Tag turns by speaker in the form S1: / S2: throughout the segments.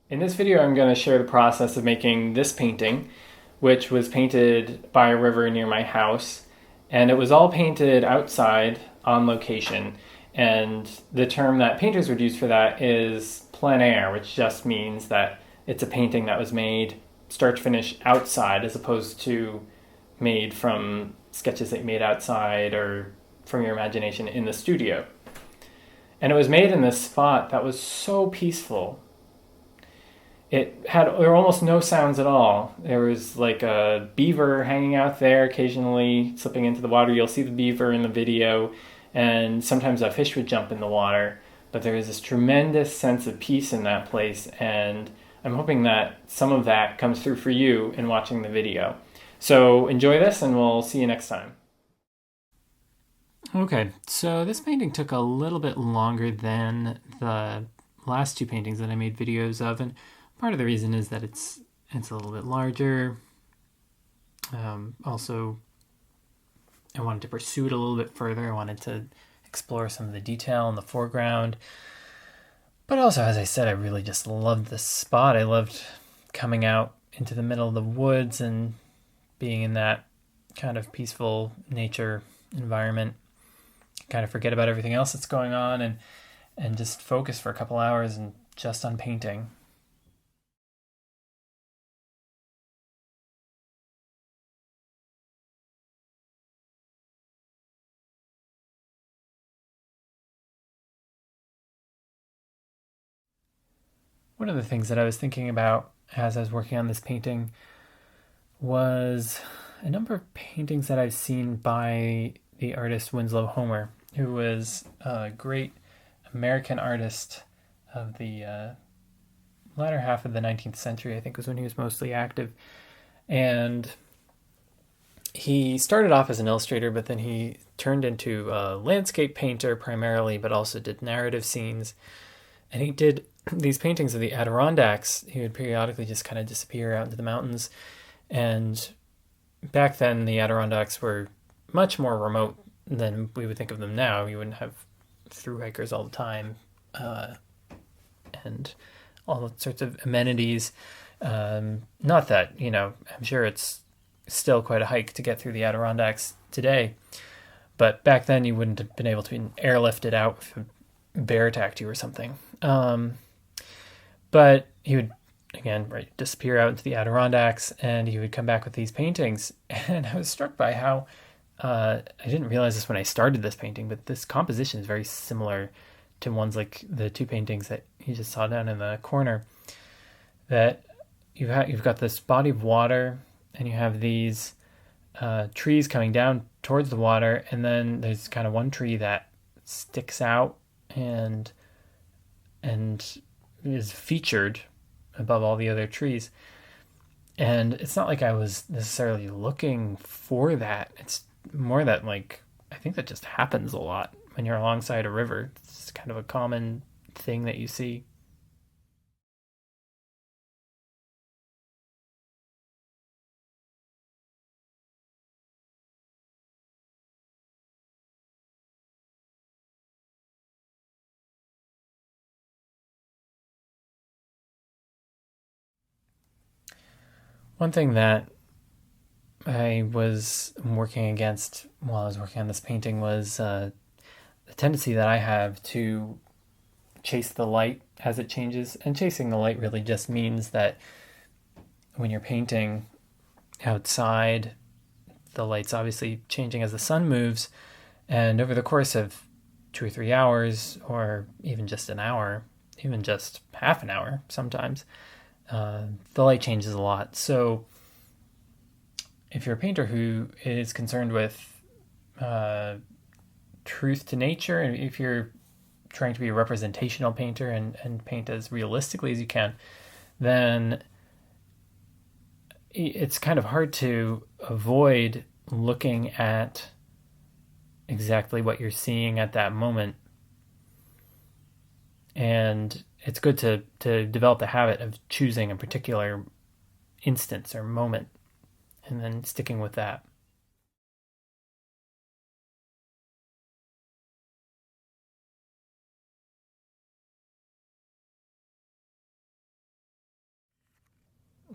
S1: In this video, I'm going to share the process of making this painting, which was painted by a river near my house. And it was all painted outside on location. And the term that painters would use for that is plein air, which just means that it's a painting that was made start to finish outside as opposed to made from sketches that you made outside or from your imagination in the studio. And it was made in this spot that was so peaceful. There were almost no sounds at all. There was like a beaver hanging out there, occasionally slipping into the water. You'll see the beaver in the video, and sometimes a fish would jump in the water. But there is this tremendous sense of peace in that place, and I'm hoping that some of that comes through for you in watching the video. So enjoy this, and we'll see you next time. Okay, so this painting took a little bit longer than the last two paintings that I made videos of, and part of the reason is that it's a little bit larger. Also, I wanted to pursue it a little bit further. I wanted to explore some of the detail in the foreground. But also, as I said, I really just loved this spot. I loved coming out into the middle of the woods and being in that kind of peaceful nature environment. Kind of forget about everything else that's going on and just focus for a couple hours and just on painting. One of the things that I was thinking about as I was working on this painting was a number of paintings that I've seen by the artist Winslow Homer, who was a great American artist of the latter half of the 19th century, I think was when he was mostly active. And he started off as an illustrator, but then he turned into a landscape painter primarily, but also did narrative scenes. And he did these paintings of the Adirondacks. He would periodically just kind of disappear out into the mountains. And back then, the Adirondacks were much more remote than we would think of them now. You wouldn't have thru hikers all the time and all sorts of amenities. Not that, I'm sure it's still quite a hike to get through the Adirondacks today. But back then, you wouldn't have been able to be airlifted out if a bear attacked you or something. But he would, again, disappear out into the Adirondacks, and he would come back with these paintings. And I was struck by how, I didn't realize this when I started this painting, but this composition is very similar to ones like the two paintings that you just saw down in the corner. That you've got this body of water, and you have these trees coming down towards the water, and then there's kind of one tree that sticks out and is featured above all the other trees. And it's not like I was necessarily looking for that. It's more that, I think that just happens a lot when you're alongside a river. It's kind of a common thing that you see. One thing that I was working against while I was working on this painting was the tendency that I have to chase the light as it changes. And chasing the light really just means that when you're painting outside, the light's obviously changing as the sun moves. And over the course of 2 or 3 hours, or even just an hour, even just half an hour sometimes, the light changes a lot. So if you're a painter who is concerned with truth to nature, and if you're trying to be a representational painter and paint as realistically as you can, then it's kind of hard to avoid looking at exactly what you're seeing at that moment. And it's good to develop the habit of choosing a particular instance or moment and then sticking with that.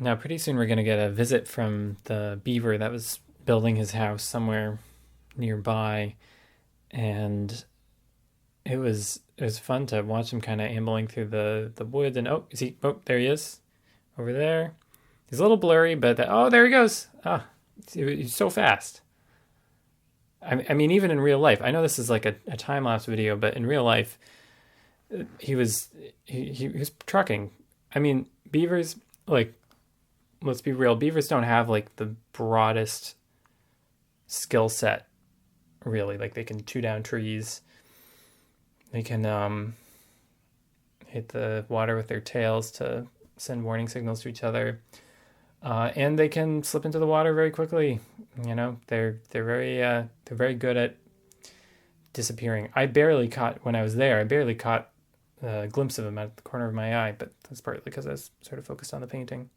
S1: Now, pretty soon we're going to get a visit from the beaver that was building his house somewhere nearby, and it was fun to watch him kind of ambling through the woods. And oh, is he? Oh, there he is, over there. He's a little blurry, but oh, there he goes. Ah, he's so fast. I mean, even in real life, I know this is like a time lapse video, but in real life, he was he was trucking. I mean, beavers, like, let's be real, beavers don't have like the broadest skill set, really. Like, they can chew down trees, they can hit the water with their tails to send warning signals to each other, and they can slip into the water very quickly. You know, they're very good at disappearing. When I was there, I barely caught a glimpse of him at the corner of my eye, but that's partly because I was sort of focused on the painting.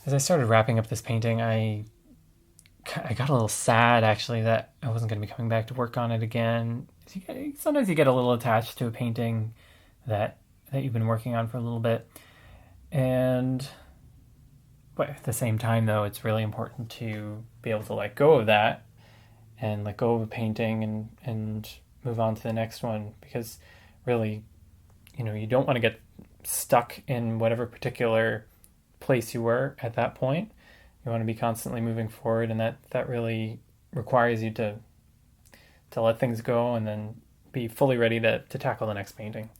S1: As I started wrapping up this painting, I got a little sad, actually, that I wasn't going to be coming back to work on it again. Sometimes you get a little attached to a painting that you've been working on for a little bit, and but at the same time, though, it's really important to be able to let go of that and let go of a painting and move on to the next one, because really, you don't want to get stuck in whatever particular place you were at that point. You want to be constantly moving forward, and that really requires you to let things go and then be fully ready to tackle the next painting.